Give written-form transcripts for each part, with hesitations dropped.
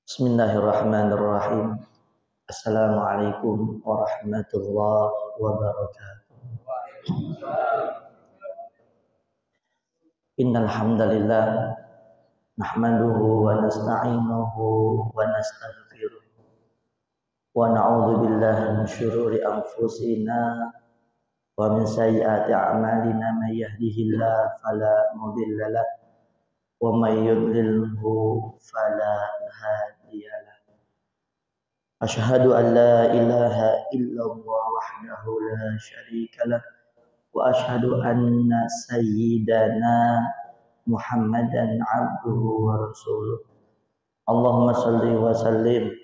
Bismillahirrahmanirrahim. Assalamualaikum warahmatullahi wabarakatuh. Innal hamdalillah nahmaduhu wa nasta'inuhu wa nastaghfiruh wa na'udzu billahi min syururi anfusina wa min sayyiati a'malina may yahdihillahu fala mudilla lahu wa may yudlilhu fala hadiyalah. Asyhadu an la ilaha illallah wahdahu la syarikalah wa asyhadu anna sayyidana Muhammadan abduhu wa rasuluh. Allahumma shalli wa sallim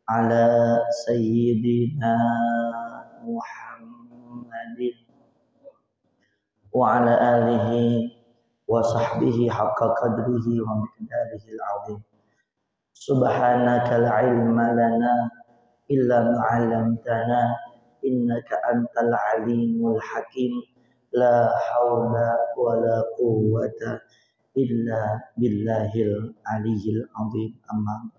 ala sayyidina Muhammadin wa ala alihi wa sahbihi haqqa qadrihi wa miqdarihi al-'azim. Subhanaka la ilma lana illa ma 'allamtana innaka antal alimul hakim. La haula wa la quwwata illa billahil aliyyil 'azim. Amma.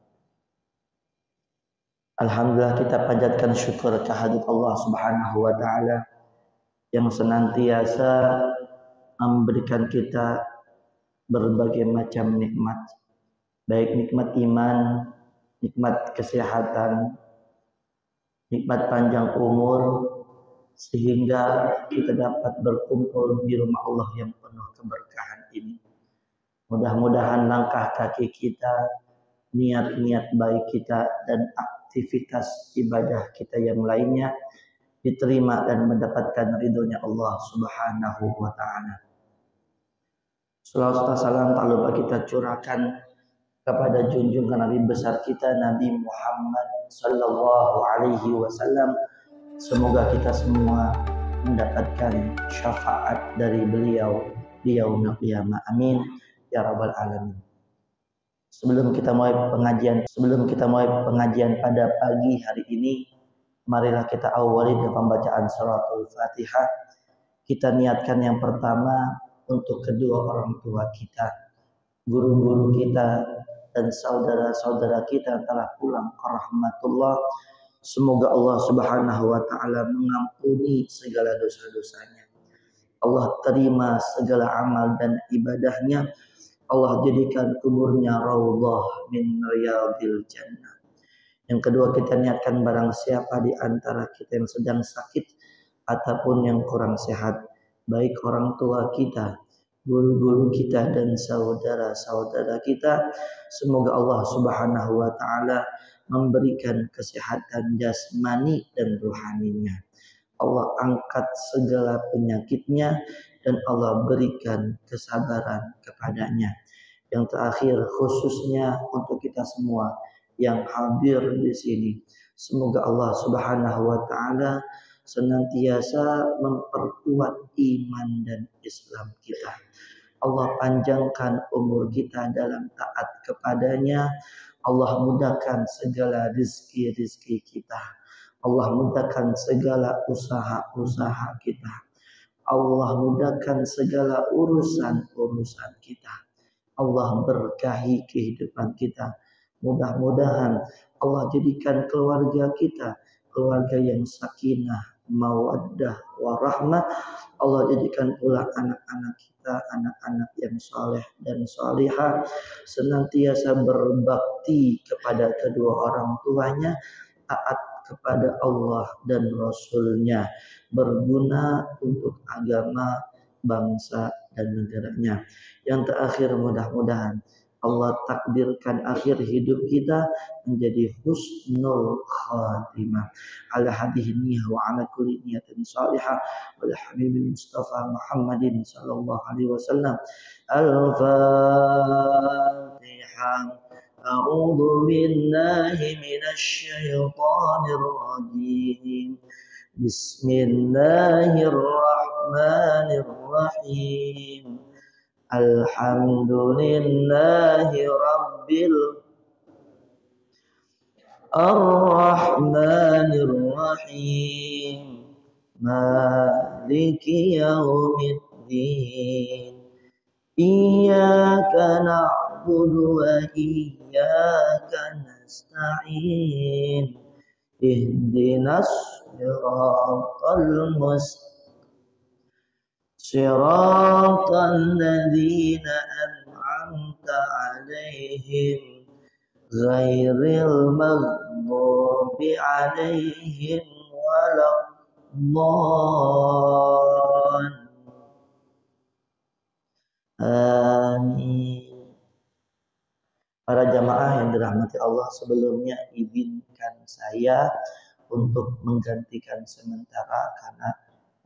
Alhamdulillah, kita panjatkan syukur kehadirat Allah Subhanahu wa taala yang senantiasa memberikan kita berbagai macam nikmat, baik nikmat iman, nikmat kesehatan, nikmat panjang umur, sehingga kita dapat berkumpul di rumah Allah yang penuh keberkahan ini. Mudah-mudahan langkah kaki kita, niat-niat baik kita, dan aktivitas ibadah kita yang lainnya diterima dan mendapatkan ridhonya Allah Subhanahu wa ta'ala. Salawat salam tak lupa kita curahkan kepada junjungan Nabi besar kita, Nabi Muhammad sallallahu alaihi wasallam. Semoga kita semua mendapatkan syafaat dari beliau di yaumil qiyamah. Amin ya rabbal alamin. Sebelum kita mulai pengajian pada pagi hari ini, marilah kita awali dengan pembacaan suratul Fatihah. Kita niatkan yang pertama untuk kedua orang tua kita, guru-guru kita, dan saudara-saudara kita yang telah pulang ke rahmatullah. Semoga Allah Subhanahu wa ta'ala mengampuni segala dosa-dosanya. Allah terima segala amal dan ibadahnya. Allah jadikan kuburnya raudhah min riyadil jannah. Yang kedua, kita niatkan barang siapa di antara kita yang sedang sakit ataupun yang kurang sehat, baik orang tua kita, guru-guru kita, dan saudara-saudara kita, semoga Allah Subhanahu wa ta'ala memberikan kesehatan jasmani dan rohaninya. Allah angkat segala penyakitnya dan Allah berikan kesabaran kepadanya. Yang terakhir, khususnya untuk kita semua yang hadir di sini, semoga Allah Subhanahu wa ta'ala senantiasa memperkuat iman dan Islam kita. Allah panjangkan umur kita dalam taat kepadanya. Allah mudahkan segala rizki-rizki kita. Allah mudahkan segala usaha-usaha kita. Allah mudahkan segala urusan-urusan kita. Allah berkahi kehidupan kita. Mudah-mudahan Allah jadikan keluarga kita keluarga yang sakinah, mawaddah, warahmah. Allah jadikan pula anak-anak kita anak-anak yang saleh dan salihah, senantiasa berbakti kepada kedua orang tuanya, taat kepada Allah dan Rasulnya, berguna untuk agama, bangsa, dan negaranya. Yang terakhir, mudah-mudahan Allah takdirkan akhir hidup kita menjadi husnul khatimah. Ala hadhihi niyyah wa ala kulli niyatin salihah wal habibil Mustafa Muhammadin sallallahu alaihi wasallam. Al-Fatihah. A'udzu billahi minasy syaithanir rajim. Bismillahirrahmanirrahim. Alhamdulillahi rabbil arrahmanir rahim maliki yaumiddin iyyaka na'budu na'budu wa iyyaka nasta'in. Ihdinas siratal ladzina an'amta 'alaihim ghairil maghdubi 'alaihim waladdallin. Amin. Para jamaah yang dirahmati Allah, sebelumnya izinkan saya untuk menggantikan sementara karena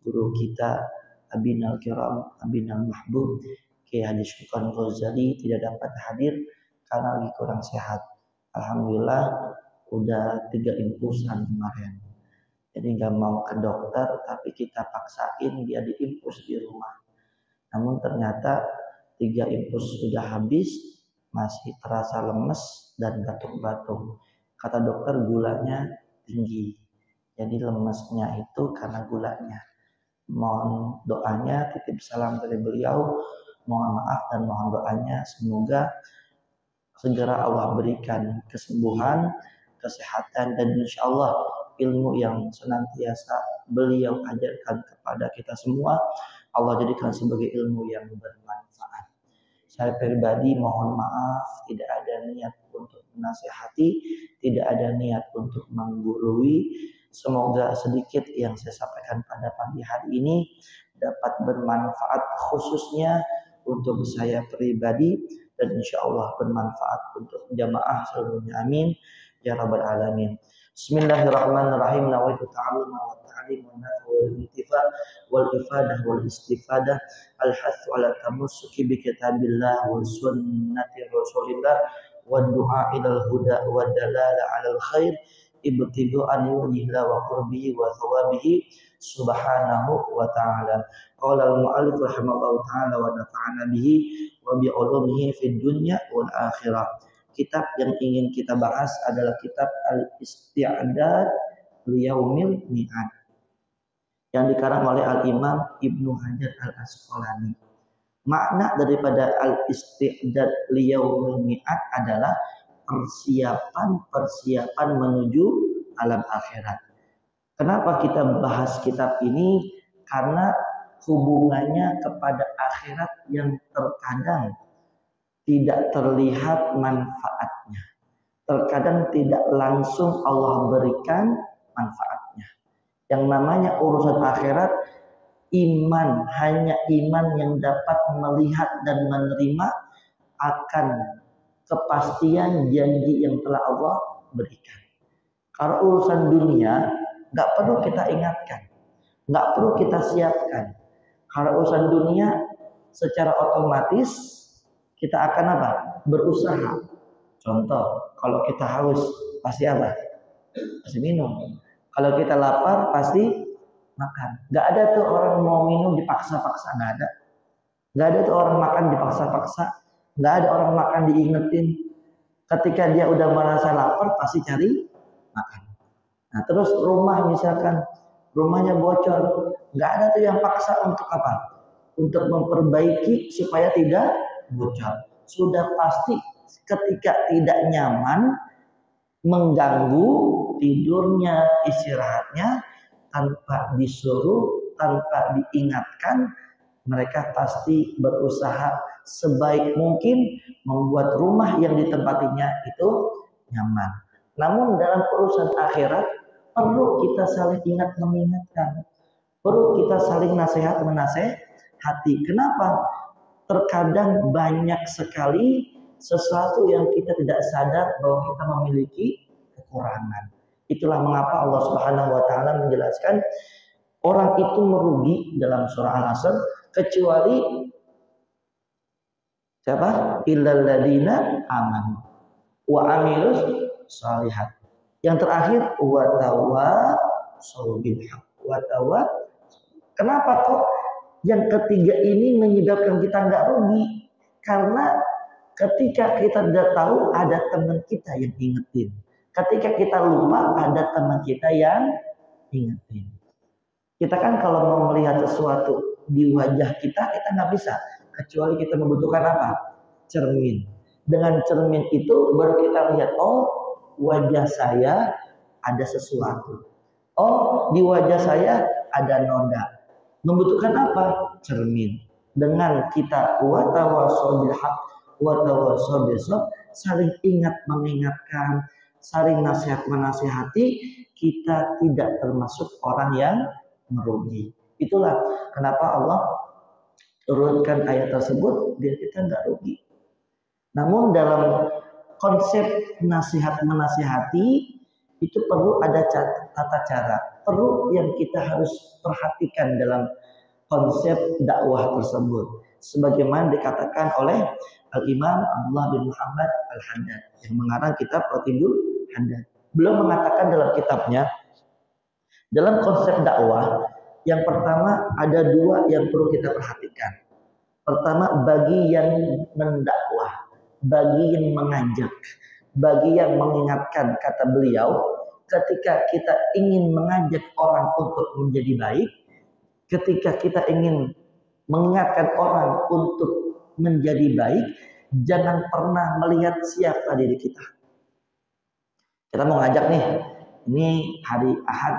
guru kita Abinal Kiram, Abinal Mahbub Kiai Haji Syukron Ghazali tidak dapat hadir karena lagi kurang sehat. Alhamdulillah udah 3 infusan kemarin. Jadi nggak mau ke dokter, tapi kita paksain dia diinfus di rumah. Namun ternyata 3 infus sudah habis, masih terasa lemes dan batuk-batuk. Kata dokter gulanya tinggi. Jadi lemesnya itu karena gulanya. Mohon doanya, titip salam dari beliau. Mohon maaf dan mohon doanya semoga segera Allah berikan kesembuhan, kesehatan, dan insya Allah ilmu yang senantiasa beliau ajarkan kepada kita semua Allah jadikan sebagai ilmu yang bermanfaat. Saya pribadi mohon maaf, tidak ada niat untuk menasihati, tidak ada niat untuk menggurui. Semoga sedikit yang saya sampaikan pada pagi hari ini dapat bermanfaat khususnya untuk saya pribadi dan insya Allah bermanfaat untuk jamaah seluruhnya. Amin ya rabbal alamin. Bismillahirrahmanirrahim. Nawaitu ta'alluma wa ta'lim wa nafa wal intifa wal ifadah wal istifadah al-hathu ala tamassuki bi kitabillah wa sunnati rasulillah wa du'a ilal huda wa dalala alal khair ibtidu'an wajhillah wa qurbihi wa thawabihi subhanahu wa ta'ala. Qala al-mu'allif rahimahullahu ta'ala wa nafa'ana bihi wa bi ulumihi fid dunya wal akhirah. Kitab yang ingin kita bahas adalah kitab Al-Isti'dad Liyaumil Mi'ad yang dikarang oleh Al-Imam Ibnu Hajar Al-Asqalani. Makna daripada Al-Isti'dad Liyaumil Mi'ad adalah persiapan menuju alam akhirat. Kenapa kita bahas kitab ini? Karena hubungannya kepada akhirat yang terkadang tidak terlihat manfaatnya. Terkadang tidak langsung Allah berikan manfaatnya. Yang namanya urusan akhirat, iman, hanya iman yang dapat melihat dan menerima akan kepastian janji yang telah Allah berikan. Kalau urusan dunia, nggak perlu kita ingatkan, nggak perlu kita siapkan. Kalau urusan dunia, secara otomatis kita akan apa? Berusaha. Contoh, kalau kita haus, pasti apa? Pasti minum. Kalau kita lapar, pasti makan. Gak ada tuh orang mau minum dipaksa-paksa, gak ada. Gak ada tuh orang makan dipaksa-paksa. Gak ada orang makan diingetin. Ketika dia udah merasa lapar, pasti cari makan. Nah terus rumah misalkan, rumahnya bocor. Gak ada tuh yang paksa untuk apa? Untuk memperbaiki supaya tidak bocor. Sudah pasti ketika tidak nyaman, mengganggu tidurnya, istirahatnya, tanpa disuruh, tanpa diingatkan, mereka pasti berusaha sebaik mungkin membuat rumah yang ditempatinya itu nyaman. Namun dalam urusan akhirat perlu kita saling ingat mengingatkan, perlu kita saling nasihat menasehati. Kenapa? Terkadang banyak sekali sesuatu yang kita tidak sadar bahwa kita memiliki kekurangan. Itulah mengapa Allah Subhanahu wa taala menjelaskan orang itu merugi dalam surah Al-Asr kecuali siapa? Illal ladzina amanu wa amilus shalihat. Yang terakhir wa tawassaw bil haqq wa Kenapa kok yang ketiga ini menyebabkan kita nggak rugi? Karena ketika kita tidak tahu, ada teman kita yang ingetin. Ketika kita lupa, ada teman kita yang ingetin. Kita kan kalau mau melihat sesuatu di wajah kita nggak bisa. Kecuali kita membutuhkan apa? Cermin. Dengan cermin itu baru kita lihat, oh wajah saya ada sesuatu. Oh di wajah saya ada noda. Membutuhkan apa? Cermin. Dengan kita watawasau bil haq watawasau bis sabr, saling ingat mengingatkan, saling nasihat menasihati, kita tidak termasuk orang yang merugi. Itulah kenapa Allah turunkan ayat tersebut biar kita nggak rugi. Namun dalam konsep nasihat menasihati itu perlu ada tata cara, perlu yang kita harus perhatikan dalam konsep dakwah tersebut. Sebagaimana dikatakan oleh Al-Imam Abdullah bin Muhammad Al-Haddad yang mengarang kitab Rotibul Haddad. Beliau mengatakan dalam kitabnya, dalam konsep dakwah, yang pertama ada dua yang perlu kita perhatikan. Pertama, bagi yang mendakwah, bagi yang mengajak, bagi yang mengingatkan, kata beliau, ketika kita ingin mengajak orang untuk menjadi baik, ketika kita ingin mengingatkan orang untuk menjadi baik, jangan pernah melihat siapa diri kita. Kita mau ngajak nih, ini hari Ahad,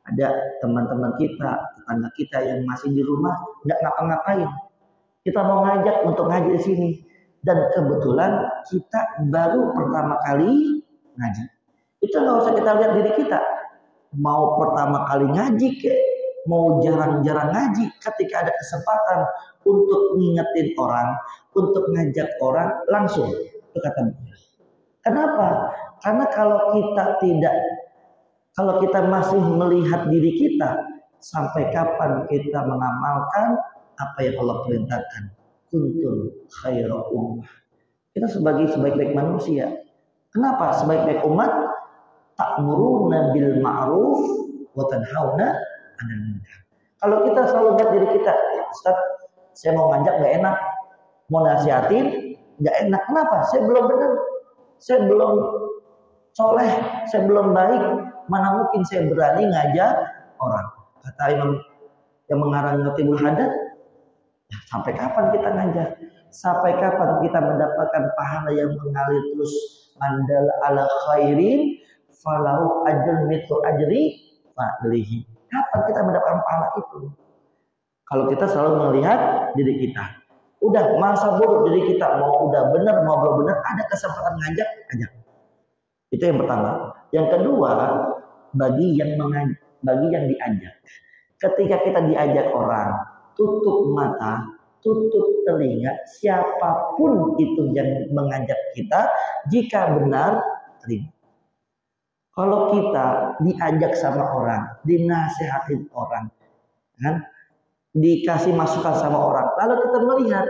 ada teman-teman kita, tetangga kita yang masih di rumah, nggak ngapa-ngapain. Kita mau ngajak untuk ngaji di sini. Dan kebetulan kita baru pertama kali ngaji. Itu nggak usah kita lihat diri kita. Mau pertama kali ngaji kek, mau jarang-jarang ngaji, ketika ada kesempatan untuk ngingetin orang, untuk ngajak orang, langsung itu kata beliau. Kenapa? Karena kalau kita masih melihat diri kita, sampai kapan kita mengamalkan apa yang Allah perintahkan? Kuntum khairu ummah. Kita sebagai sebaik-baik manusia. Kenapa sebaik-baik umat? Ta'muruna bil ma'ruf wa tanhauna 'anil munkar. Kalau kita selalu lihat diri kita, Ustaz, saya mau ngajak nggak enak, mau nasihatin nggak enak. Kenapa? Saya belum benar, saya belum soleh, saya belum baik. Mana mungkin saya berani ngajak orang? Kata Imam yang mengarang Rotibul Haddad, sampai kapan kita ngajak? Sampai kapan kita mendapatkan pahala yang mengalir terus? Mandal ala khairin falahu ajrun mithlu ajri fa'lihi. Kapan kita mendapatkan pahala itu? Kalau kita selalu melihat diri kita, udah masa buruk diri kita, mau udah benar mau belum benar, ada kesempatan ngajak, ajak. Itu yang pertama. Yang kedua, bagi yang diajak. Ketika kita diajak orang, tutup mata, tutup telinga, siapapun itu yang mengajak kita, jika benar, terima. Kalau kita diajak sama orang, dinasihatin orang, kan, dikasih masukan sama orang, lalu kita melihat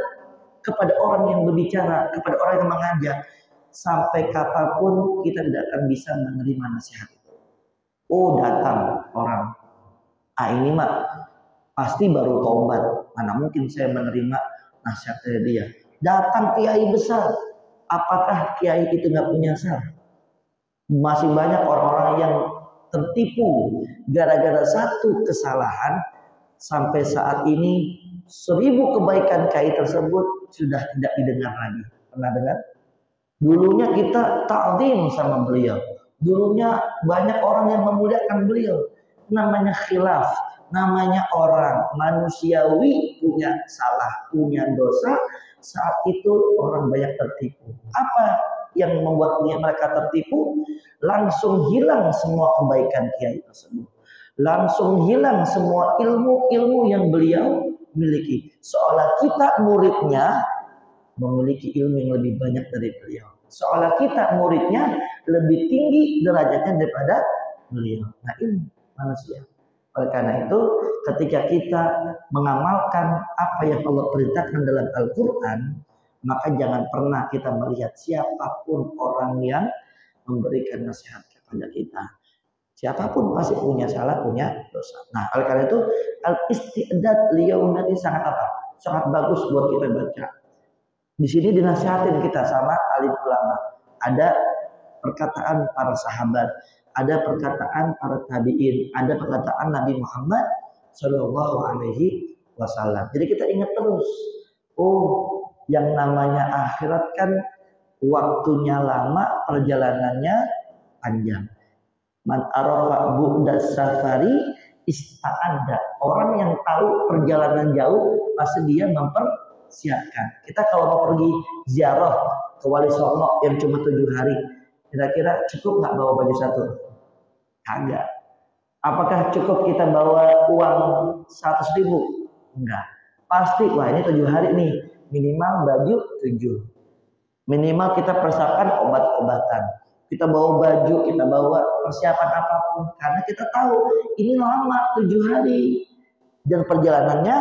kepada orang yang berbicara, kepada orang yang mengajak, sampai kapanpun kita tidak akan bisa menerima nasihat itu. Oh, datang orang, ini mah pasti baru taubat, mana mungkin saya menerima nasihat dari dia. Datang kiai besar, apakah kiai itu nggak punya salah? Masih banyak orang-orang yang tertipu gara-gara satu kesalahan, sampai saat ini 1000 kebaikan kiai tersebut sudah tidak didengar lagi. Pernah dengar? Dulunya kita ta'zim sama beliau, dulunya banyak orang yang memuliakan beliau. Namanya khilaf, namanya orang manusiawi, punya salah, punya dosa. Saat itu orang banyak tertipu. Apa yang membuat mereka tertipu? Langsung hilang semua kebaikan kiai tersebut, langsung hilang semua ilmu-ilmu yang beliau miliki, seolah kita muridnya memiliki ilmu yang lebih banyak dari beliau, seolah kita muridnya lebih tinggi derajatnya daripada beliau. Nah, ini manusia. Oleh karena itu, ketika kita mengamalkan apa yang Allah perintahkan dalam Al-Quran, maka jangan pernah kita melihat siapapun orang yang memberikan nasihat kepada kita. Siapapun pasti punya salah, punya dosa. Nah, oleh karena itu, al-istidad liyaumati sangat apa? Sangat bagus buat kita baca. Di sini dinasihatin kita sama alim ulama. Ada perkataan para sahabat, ada perkataan para tabi'in, ada perkataan Nabi Muhammad Shallallahu Alaihi Wasallam. Jadi kita ingat terus, oh, yang namanya akhirat kan waktunya lama, perjalanannya panjang. Man arafa bu'da safari ista'adda. Orang yang tahu perjalanan jauh pasti dia mempersiapkan. Kita kalau mau pergi ziarah ke Wali Songo yang cuma 7 hari, kira-kira cukup nggak bawa baju satu? Kagak. Apakah cukup kita bawa uang 100.000? Enggak. Pasti, wah ini 7 hari nih, minimal baju 7. Minimal kita persiapkan obat-obatan. Kita bawa baju, kita bawa persiapan apapun. Karena kita tahu ini lama 7 hari. Dan perjalanannya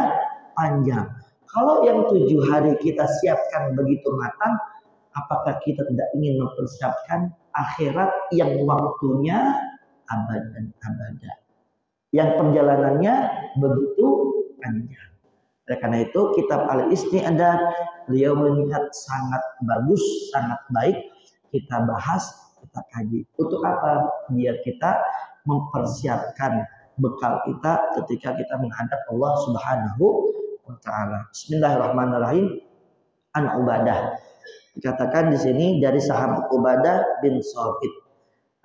panjang. Kalau yang 7 hari kita siapkan begitu matang, apakah kita tidak ingin mempersiapkan akhirat yang waktunya abad dan abada, yang perjalanannya begitu panjang? Oleh karena itu kitab Al-Isti'dad beliau melihat sangat bagus, sangat baik kita bahas, kita kaji. Untuk apa? Biar kita mempersiapkan bekal kita ketika kita menghadap Allah Subhanahu wa taala. Bismillahirrahmanirrahim. An Ubadah. Dikatakan di sini dari sahabat Ubadah bin Shamit.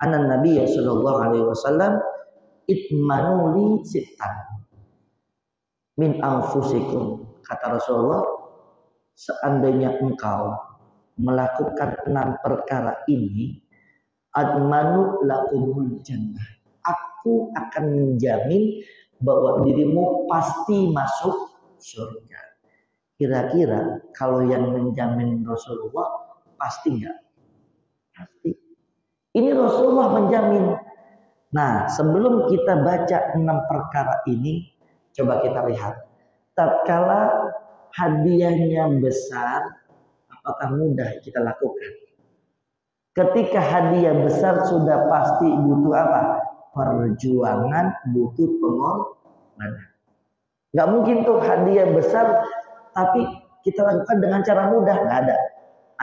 Anan Nabi sallallahu alaihi wasallam itmanuli sittan min anfusikum. Kata Rasulullah, seandainya engkau melakukan 6 perkara ini, admanu lakumul jannah, aku akan menjamin bahwa dirimu pasti masuk surga. Kira-kira kalau yang menjamin Rasulullah pasti enggak? Pasti. Ini Rasulullah menjamin. Nah, sebelum kita baca 6 perkara ini, coba kita lihat. Tatkala hadiahnya besar, apakah mudah kita lakukan? Ketika hadiah besar sudah pasti butuh apa? Perjuangan, butuh pengorbanan. Gak mungkin tuh hadiah besar tapi kita lakukan dengan cara mudah, nggak ada.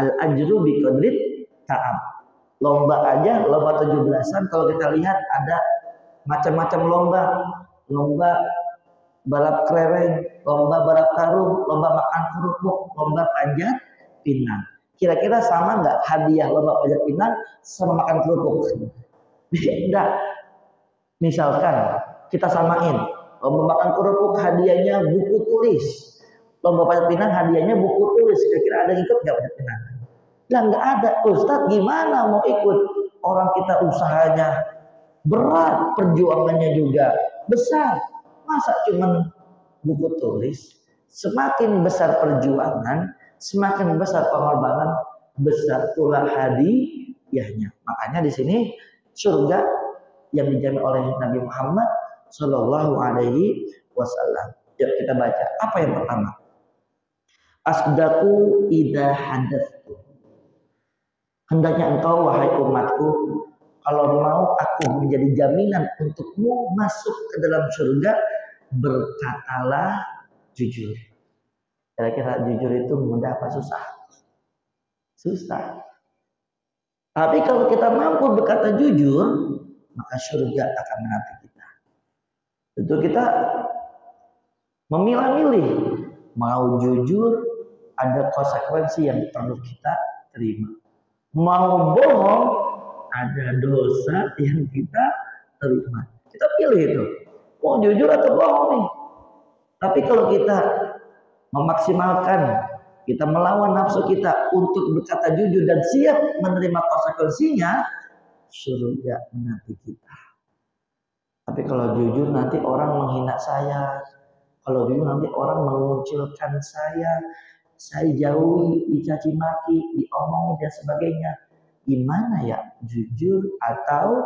Al-ajru bi qadrit ta'ab. Lomba aja, lomba 17-an kalau kita lihat ada macam-macam lomba. Lomba balap kelereng, lomba balap karung, lomba makan kerupuk, lomba panjat pinang. Kira-kira sama nggak hadiah lomba panjat pinang sama makan kerupuk? Beda. Misalkan kita samain, lomba makan kerupuk hadiahnya buku tulis, lomba panjat pinang hadiahnya buku tulis. Kira-kira ada yang ikut nggak panjat pinang? Lah nggak ada. Ustadz gimana mau ikut? Orang kita usahanya berat, perjuangannya juga besar. Masa cuman buku tulis? Semakin besar perjuangan, semakin besar pengorbanan, besar pula hadiahnya. Makanya di sini surga yang dijamin oleh Nabi Muhammad Shallallahu Alaihi Wasallam. Yuk kita baca. Apa yang pertama? Asdaku idza hadatsu. Hendaknya engkau wahai umatku, kalau mau aku menjadi jaminan untukmu masuk ke dalam surga, berkatalah jujur. Kira-kira jujur itu mudah apa susah? Susah. Tapi kalau kita mampu berkata jujur, maka surga akan menanti kita. Tentu kita memilah-milih. Mau jujur, ada konsekuensi yang perlu kita terima. Mau bohong, ada dosa yang kita terima. Kita pilih itu. Mau jujur atau bohong nih. Tapi kalau kita memaksimalkan, kita melawan nafsu kita untuk berkata jujur dan siap menerima konsekuensinya, surga menanti kita. Tapi kalau jujur nanti orang menghina saya, kalau jujur nanti orang mengucilkan saya jauhi, dicaci maki, diomong dan sebagainya. Gimana ya, jujur atau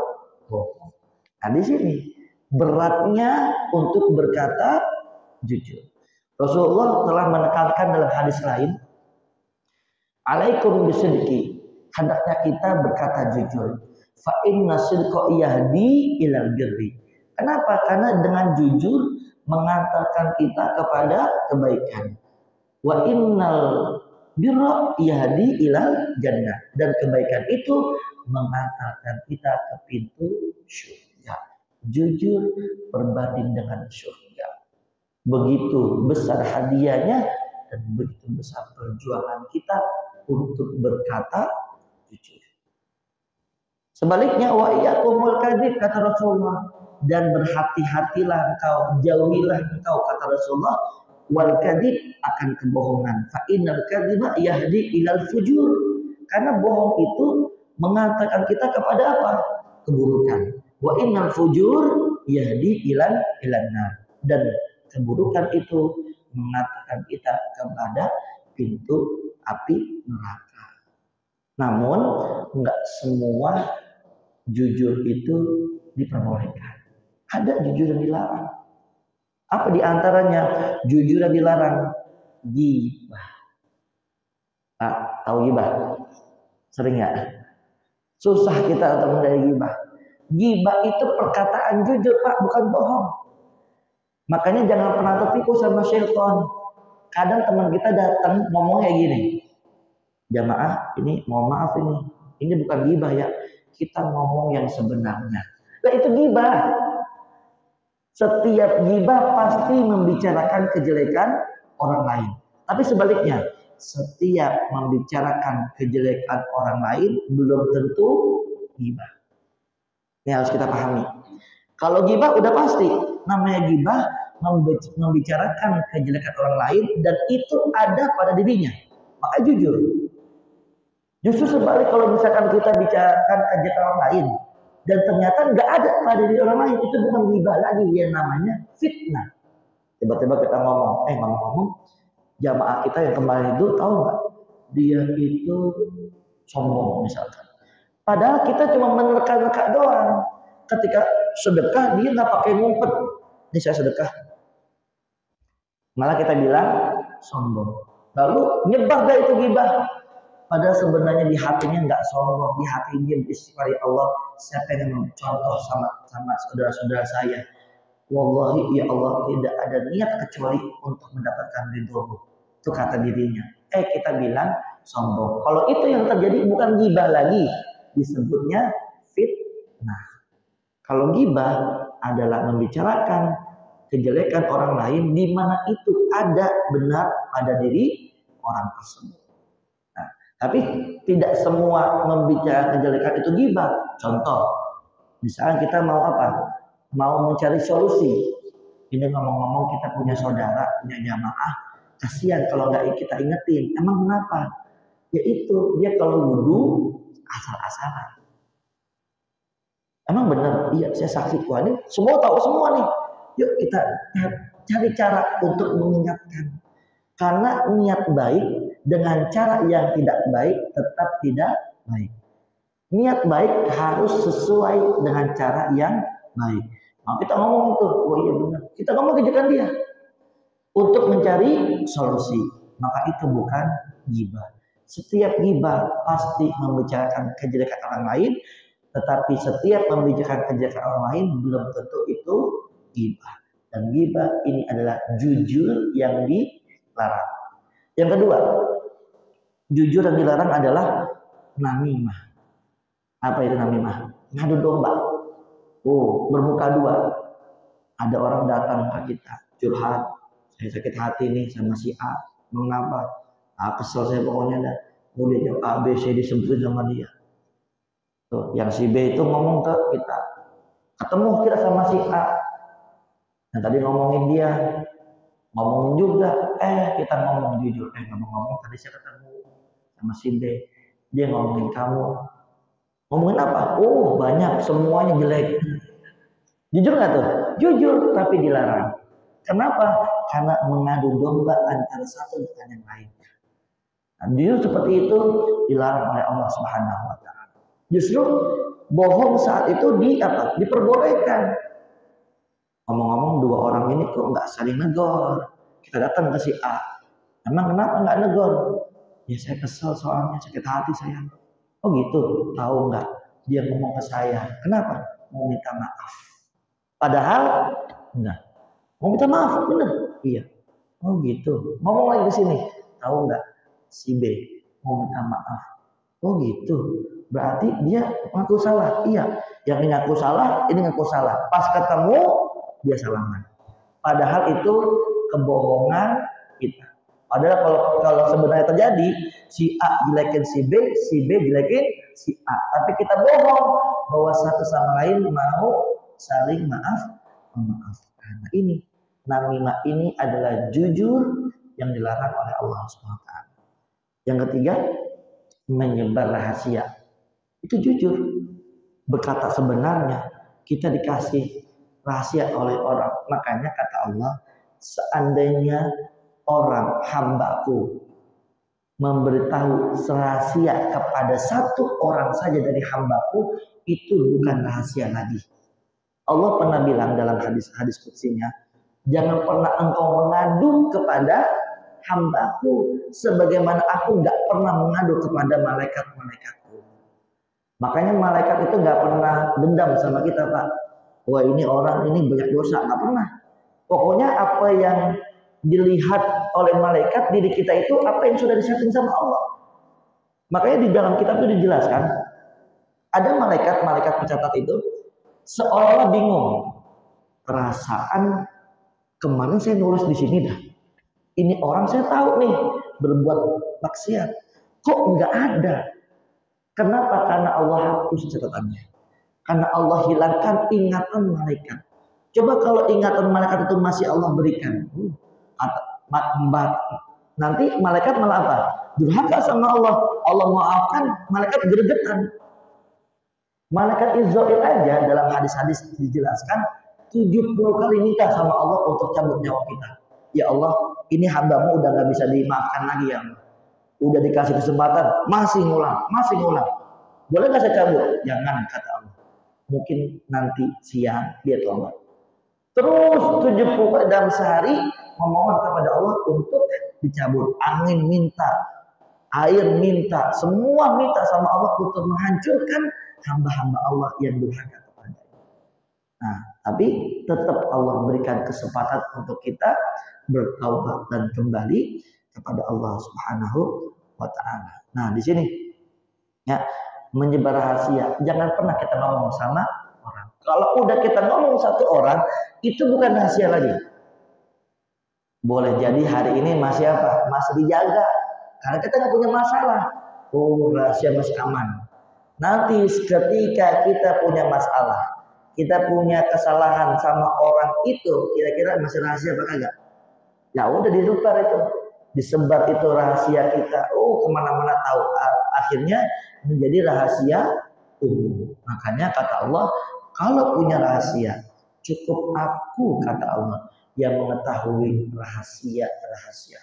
bohong? Nah di sini beratnya untuk berkata jujur. Rasulullah telah menekankan dalam hadis lain, alaikum bisidqi, hendaknya kita berkata jujur. Fa inna sidqa yahdi ilal birri. Kenapa? Karena dengan jujur mengantarkan kita kepada kebaikan. Wa innal birra yahdi ilal jannah, dan kebaikan itu mengantarkan kita ke pintu surga. Jujur berbanding dengan surga. Begitu besar hadiahnya dan begitu besar perjuangan kita untuk berkata jujur. Sebaliknya wa iyyakumul kadzib kata Rasulullah, dan berhati-hatilah engkau, jauhilah engkau kata Rasulullah, wal kadzib akan kebohongan. Fa innal kadziba yahdi ilal fujur. Karena bohong itu mengantarkan kita kepada apa? Keburukan. Wa innal fujur yahdi ilan nar. Dan keburukan itu mengantarkan kita kepada pintu api neraka. Namun enggak semua jujur itu diperbolehkan. Ada jujur yang dilarang. Apa diantaranya jujur yang dilarang? Ghibah. Tahu ghibah? Sering ya? Susah kita untuk menghindari ghibah. Ghibah itu perkataan jujur, Pak, bukan bohong. Makanya jangan pernah tertipu sama syaitan. Kadang teman kita datang ngomong kayak gini, jamaah ini mohon maaf ini bukan ghibah ya, kita ngomong yang sebenarnya. Nah itu ghibah. Setiap ghibah pasti membicarakan kejelekan orang lain. Tapi sebaliknya, setiap membicarakan kejelekan orang lain belum tentu ghibah. Ini harus kita pahami. Kalau ghibah udah pasti, namanya ghibah membicarakan kejelekan orang lain dan itu ada pada dirinya. Maka jujur. Justru sebalik kalau misalkan kita bicarakan kejelekan orang lain dan ternyata nggak ada pada diri orang lain, itu bukan ghibah lagi, yang namanya fitnah. Tiba-tiba kita ngomong jamaah kita yang kemarin itu tahu nggak? Dia itu sombong misalkan. Padahal kita cuma menerka-nerka doang. Ketika sedekah dia nggak pakai ngumpet. Ini saya sedekah. Malah kita bilang sombong. Lalu nyebar dah itu ghibah. Padahal sebenarnya di hatinya nggak sombong, di hatinya beristighfar, ya Allah, saya pengen mencontoh sama saudara-saudara saya. Wallahi ya Allah, tidak ada niat kecuali untuk mendapatkan ridho-Mu. Itu kata dirinya. Kita bilang sombong. Kalau itu yang terjadi bukan ghibah lagi, disebutnya fitnah. Kalau ghibah adalah membicarakan kejelekan orang lain di mana itu ada benar pada diri orang tersebut. Nah, tapi tidak semua membicarakan kejelekan itu ghibah. Contoh, misalnya kita mau apa? Mau mencari solusi. Ini ngomong-ngomong kita punya saudara, punya jamaah, kasihan kalau nggak kita ingetin. Emang kenapa? Yaitu dia kalau wudu asal-asalan. Emang benar? Iya, saya saksi. Wah, ini semua tahu semua nih. Yuk kita cari cara untuk mengingatkan. Karena niat baik dengan cara yang tidak baik tetap tidak baik. Niat baik harus sesuai dengan cara yang baik. Nah, kita ngomong itu, oh iya benar. Kita ngomong kejelekan dia untuk mencari solusi. Maka itu bukan ghibah. Setiap ghibah pasti membicarakan kejelekan orang lain, tetapi setiap membicarakan kejelekan orang lain belum tentu itu ghibah. Dan ghibah ini adalah jujur yang dilarang. Yang kedua, jujur yang dilarang adalah namimah. Apa itu namimah? Ngadu domba. Bermuka dua. Ada orang datang ke kita curhat, saya sakit hati nih sama si A. Mengapa? Kesel saya pokoknya dah. Dia jawab A, B, C disebutin sama dia. Tuh, yang si B itu ngomong ke kita. Ketemu kita sama si A. Nah tadi ngomongin dia, ngomongin juga. Kita ngomong jujur. Ngomong-ngomong tadi saya ketemu sama si B. Dia ngomongin kamu. Ngomongin apa? Banyak, semuanya jelek. Jujur nggak tuh? Jujur, tapi dilarang. Kenapa? Karena mengadu domba antara satu dengan yang lain. Nah, jujur seperti itu dilarang oleh Allah Subhanahu Wa Taala. Justru bohong saat itu diperbolehkan. Ngomong-ngomong dua orang ini kok nggak saling negor. Kita datang ke si A. Emang kenapa nggak negor? Ya saya kesel soalnya sakit hati saya. Oh gitu, tahu nggak? Dia ngomong ke saya. Kenapa? Mau minta maaf. Padahal enggak. Mau minta maaf, bener? Iya. Oh gitu. Ngomong lagi ke sini. Tahu nggak? Si B mau minta maaf. Oh gitu. Berarti dia ngaku salah. Iya. Yang ini ngaku salah, ini ngaku salah. Pas ketemu dia salaman. Padahal itu kebohongan kita. Adalah kalau sebenarnya terjadi si A jelekin si B jelekin si A, tapi kita bohong bahwa satu sama lain mau saling memaafkan. Nah, ini namimah ini adalah jujur yang dilarang oleh Allah Subhanahu wa taala. Yang ketiga, menyebar rahasia. Itu jujur. Berkata sebenarnya, kita dikasih rahasia oleh orang. Makanya kata Allah, seandainya orang hambaku memberitahu rahasia kepada satu orang saja dari hambaku, itu bukan rahasia lagi. Allah pernah bilang dalam hadis qudsinya, jangan pernah engkau mengadu kepada hambaku sebagaimana aku nggak pernah mengadu kepada malaikat-malaikatku. Makanya malaikat itu nggak pernah dendam sama kita, Pak. Wah, ini orang ini banyak dosa, nggak pernah. Pokoknya apa yang dilihat oleh malaikat diri kita itu apa yang sudah disetting sama Allah. Makanya di dalam kitab itu dijelaskan ada malaikat pencatat itu seolah bingung. Perasaan kemarin saya nulis di sini dah. Ini orang saya tahu nih berbuat maksiat. Kok nggak ada? Kenapa? Karena Allah hapus catatannya. Karena Allah hilangkan ingatan malaikat. Coba kalau ingatan malaikat itu masih Allah berikan. Nanti malaikat malah apa? Durhaka sama Allah. Allah maafkan, malaikat gregetan. Malaikat Israil aja dalam hadis-hadis dijelaskan 70 kali minta sama Allah untuk cabut nyawa kita. Ya Allah, ini hambamu udah gak bisa dimaafkan lagi ya Allah. Udah dikasih kesempatan, masih ngulang. Boleh gak saya cabut? Jangan, kata Allah. Mungkin nanti siang dia tobat. Terus 70 kali dalam sehari memohon kepada Allah untuk dicabut. Angin minta, air minta, semua minta sama Allah untuk menghancurkan hamba-hamba Allah yang durhaka kepada. Nah, tapi tetap Allah berikan kesempatan untuk kita bertaubat dan kembali kepada Allah Subhanahu wa taala. Nah, di sini ya, menyebar rahasia. Jangan pernah kita ngomong sama orang. Kalau udah kita ngomong satu orang, itu bukan rahasia lagi. Boleh jadi hari ini masih apa? Masih dijaga. Karena kita nggak punya masalah. Oh, rahasia masih aman. Nanti ketika kita punya masalah, kita punya kesalahan sama orang itu, kira-kira masih rahasia apa kagak? Ya udah disebar itu. Disebar itu rahasia kita. Oh, kemana-mana tahu. Akhirnya menjadi rahasia umum. Makanya kata Allah, kalau punya rahasia, cukup aku, kata Allah, yang mengetahui rahasia-rahasia.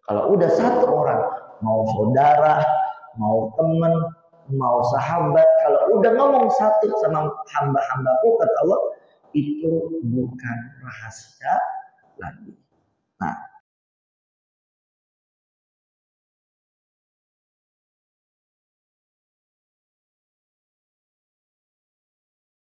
Kalau udah satu orang, mau saudara, mau teman, mau sahabat, kalau udah ngomong satu sama hamba-hambaku, kata Allah, itu bukan rahasia lagi. Nah,